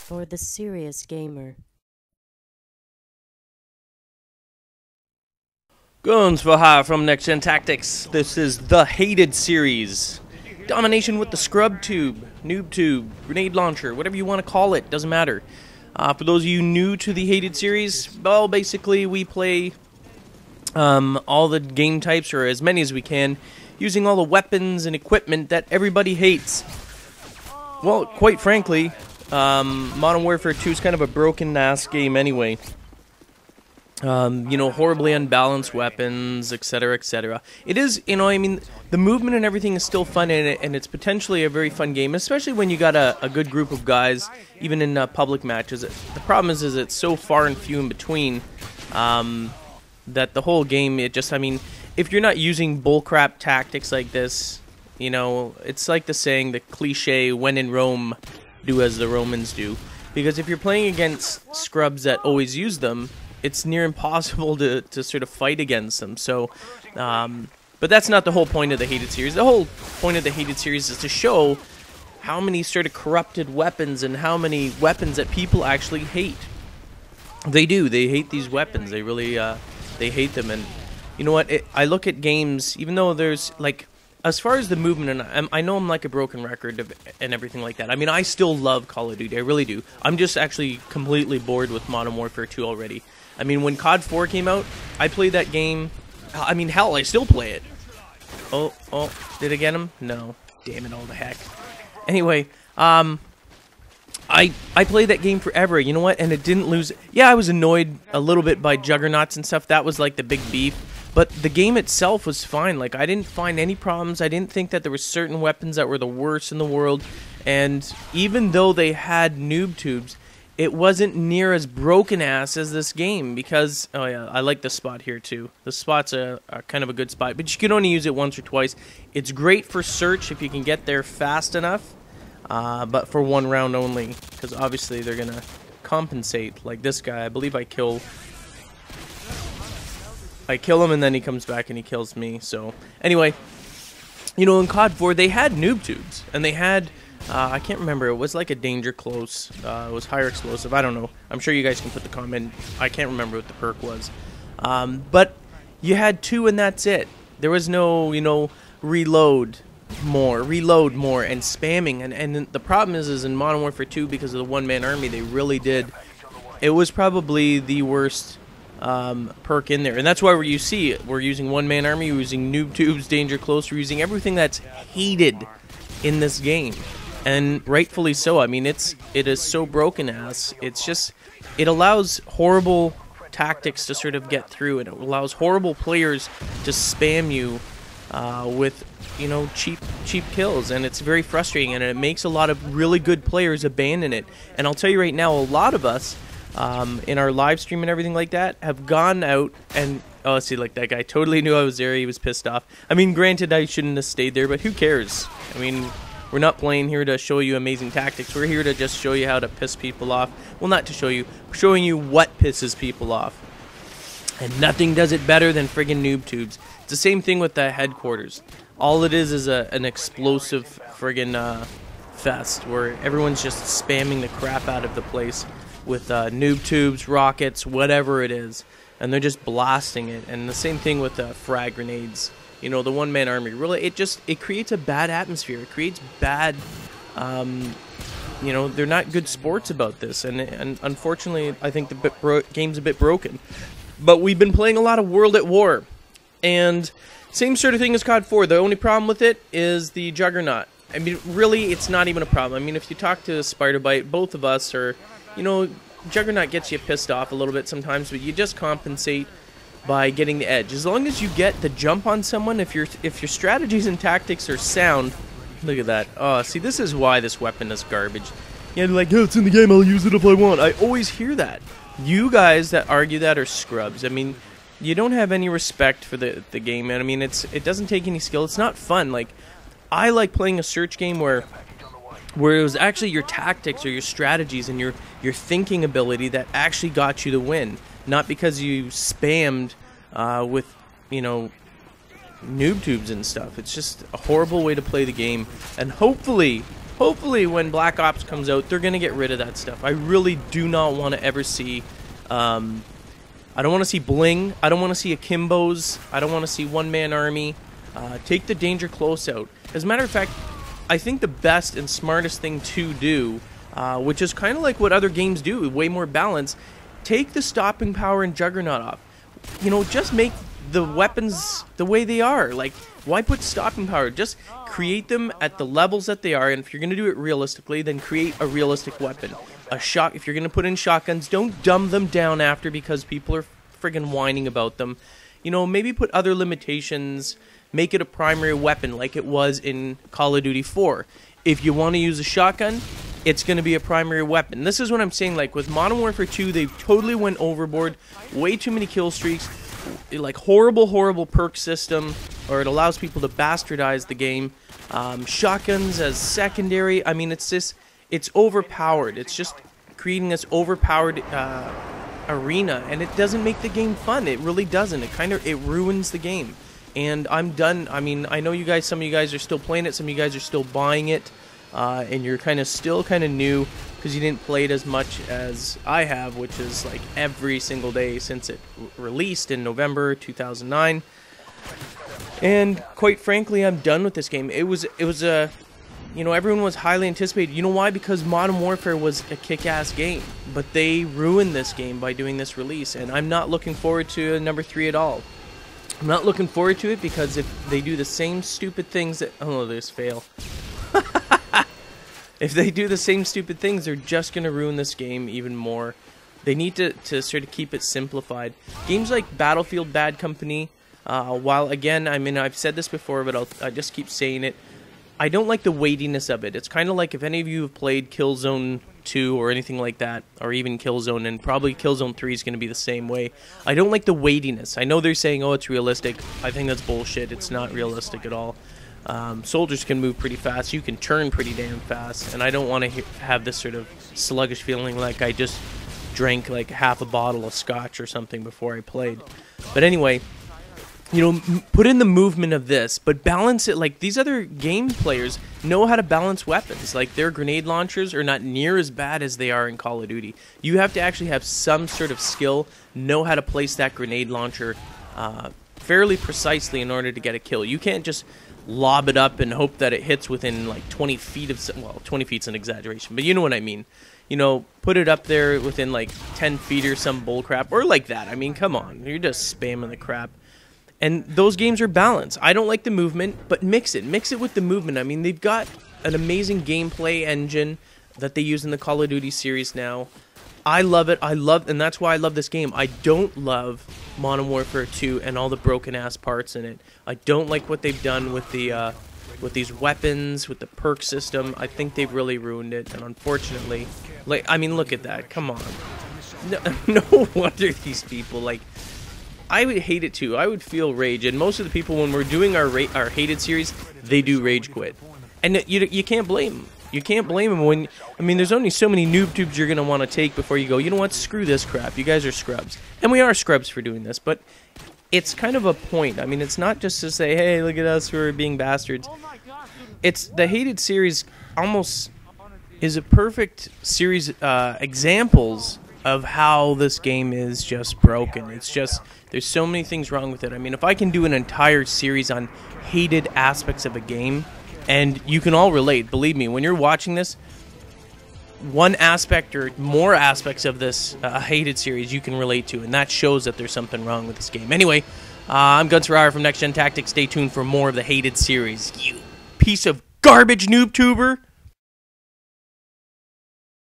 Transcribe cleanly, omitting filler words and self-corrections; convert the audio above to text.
for the serious gamer. Guns for hire from Next Gen Tactics. This is the hated series. Domination with the scrub tube, noob tube, grenade launcher, whatever you want to call it, doesn't matter. For those of you new to the hated series, well, basically we play all the game types, or as many as we can, using all the weapons and equipment that everybody hates. Well, quite frankly, Modern Warfare 2 is kind of a broken-ass game anyway. You know, horribly unbalanced weapons, etc., etc. It is, you know, I mean, the movement and everything is still fun in it, and it's potentially a very fun game, especially when you got a good group of guys, even in public matches. The problem is it's so far and few in between, that the whole game, it just, I mean, if you're not using bullcrap tactics like this, you know, it's like the saying, the cliche, when in Rome, do as the Romans do. Because if you're playing against scrubs that always use them, it's near impossible to sort of fight against them. So, but that's not the whole point of the hated series. The whole point of the hated series is to show how many sort of corrupted weapons and how many weapons that people actually hate. They do. They hate these weapons. They really, they hate them. And you know what? I look at games, even though there's, like, as far as the movement, and I know I'm like a broken record and everything like that. I mean, I still love Call of Duty. I really do. I'm just actually completely bored with Modern Warfare 2 already. I mean, when COD 4 came out, I played that game. I mean, hell, I still play it. Oh, did I get him? No. Damn it, all the heck. Anyway, I played that game forever, you know what? And it didn't lose. Yeah, I was annoyed a little bit by juggernauts and stuff. That was like the big beef. But the game itself was fine. Like, I didn't find any problems. I didn't think that there were certain weapons that were the worst in the world. And even though they had noob tubes, it wasn't near as broken ass as this game because, oh yeah, I like the spot here too. The spot's a kind of a good spot, but you can only use it once or twice. It's great for search if you can get there fast enough, but for one round only, because obviously they're gonna compensate. Like this guy, I believe I kill him and then he comes back and he kills me. So anyway, you know, in COD 4 they had noob tubes and they had. I can't remember. It was like a danger close. It was higher explosive. I don't know. I'm sure you guys can put the comment. I can't remember what the perk was. But you had two and that's it. There was no, you know, reload more, and spamming. And the problem is in Modern Warfare 2, because of the one-man army, they really did. It was probably the worst perk in there. And that's why we're using one-man army, we're using noob tubes, danger close, we're using everything that's hated in this game. And rightfully so. I mean, it is so broken ass. It's just, it allows horrible tactics to sort of get through, and it allows horrible players to spam you with, you know, cheap kills, and it's very frustrating, and it makes a lot of really good players abandon it. And I'll tell you right now, a lot of us in our live stream and everything like that have gone out and, oh, see, like that guy totally knew I was there. He was pissed off. I mean, granted, I shouldn't have stayed there, but who cares? I mean, we're not playing here to show you amazing tactics. We're here to just show you how to piss people off. Well, not to show you. We're showing you what pisses people off. And nothing does it better than friggin' noob tubes. It's the same thing with the headquarters. All it is an explosive friggin' fest where everyone's just spamming the crap out of the place with noob tubes, rockets, whatever it is. And they're just blasting it. And the same thing with frag grenades. You know, the one-man army, really, it creates a bad atmosphere. It creates bad, you know, they're not good sports about this. And unfortunately, I think the game's a bit broken. But we've been playing a lot of World at War. And same sort of thing as COD 4. The only problem with it is the Juggernaut. I mean, really, it's not even a problem. I mean, if you talk to Spider-Bite, both of us are, you know, Juggernaut gets you pissed off a little bit sometimes, but you just compensate by getting the edge. As long as you get the jump on someone, if your strategies and tactics are sound, look at that. Oh, see, this is why this weapon is garbage. Yeah, like, oh, it's in the game, I'll use it if I want. I always hear that. You guys that argue that are scrubs. I mean, you don't have any respect for the game, man. I mean, it doesn't take any skill. It's not fun. Like, I like playing a search game where it was actually your tactics or your strategies and your thinking ability that actually got you the win. Not because you spammed with, you know, noob tubes and stuff. It's just a horrible way to play the game. And hopefully, hopefully when Black Ops comes out, they're going to get rid of that stuff. I really do not want to ever see, I don't want to see bling. I don't want to see akimbos. I don't want to see one-man army. Take the danger close out. As a matter of fact, I think the best and smartest thing to do, which is kind of like what other games do, way more balance, take the stopping power and Juggernaut off. You know, just make the weapons the way they are. Like, why put stopping power? Just create them at the levels that they are, and if you're going to do it realistically, then create a realistic weapon. If you're going to put in shotguns, don't dumb them down after because people are friggin' whining about them. You know, maybe put other limitations, make it a primary weapon like it was in Call of Duty 4. If you want to use a shotgun, it's going to be a primary weapon. This is what I'm saying, like with Modern Warfare 2, they totally went overboard, way too many kill streaks, like horrible perk system, or it allows people to bastardize the game. Shotguns as secondary, I mean, it's just, it's overpowered. It's just creating this overpowered arena, and it doesn't make the game fun. It really doesn't. It ruins the game. And I'm done. I mean, I know you guys, some of you guys are still playing it, some of you guys are still buying it, and you're still kind of new because you didn't play it as much as I have, which is like every single day since it released in November 2009. And quite frankly, I'm done with this game. It was a, you know, everyone was highly anticipated. You know why? Because Modern Warfare was a kick-ass game, but they ruined this game by doing this release, and I'm not looking forward to number 3 at all. I'm not looking forward to it because if they do the same stupid things that... Oh, there's fail. If they do the same stupid things, they're just going to ruin this game even more. They need to sort of keep it simplified. Games like Battlefield Bad Company, while again, I mean, I've said this before, but I just keep saying it. I don't like the weightiness of it. It's kind of like if any of you have played Killzone 2 or anything like that, or even Killzone, and probably Killzone 3 is going to be the same way. I don't like the weightiness. I know they're saying, oh, it's realistic. I think that's bullshit. It's not realistic at all. Soldiers can move pretty fast. You can turn pretty damn fast, and I don't want to have this sort of sluggish feeling like I just drank like half a bottle of scotch or something before I played. But anyway, you know, put in the movement of this, but balance it. Like, these other game players know how to balance weapons. Like, their grenade launchers are not near as bad as they are in Call of Duty. You have to actually have some sort of skill, know how to place that grenade launcher fairly precisely in order to get a kill. You can't just lob it up and hope that it hits within like 20 feet of... Well, 20 feet's an exaggeration, but you know what I mean. You know, put it up there within like 10 feet or some bullcrap, or like that. I mean, come on. You're just spamming the crap. And those games are balanced. I don't like the movement, but mix it. Mix it with the movement. I mean, they've got an amazing gameplay engine that they use in the Call of Duty series now. I love it. And that's why I love this game. I don't love Modern Warfare 2 and all the broken-ass parts in it. I don't like what they've done with the with these weapons, with the perk system. I think they've really ruined it, and unfortunately, like, I mean, look at that. Come on. No wonder these people, like, I would hate it too. I would feel rage, and most of the people, when we're doing our hated series, they do rage quit, and you can't blame them. You can't blame them when, I mean, there's only so many noob tubes you're going to want to take before you go, you know what, screw this crap. You guys are scrubs. And we are scrubs for doing this, but it's kind of a point. I mean, it's not just to say, hey, look at us, we're being bastards. It's, the hated series almost is a perfect series, examples of how this game is just broken. It's just, there's so many things wrong with it. I mean, if I can do an entire series on hated aspects of a game, and you can all relate, believe me, when you're watching this, one aspect or more aspects of this hated series you can relate to, and that shows that there's something wrong with this game. Anyway, I'm Guns for Hire from Next Gen Tactics. Stay tuned for more of the hated series. You piece of garbage noob tuber!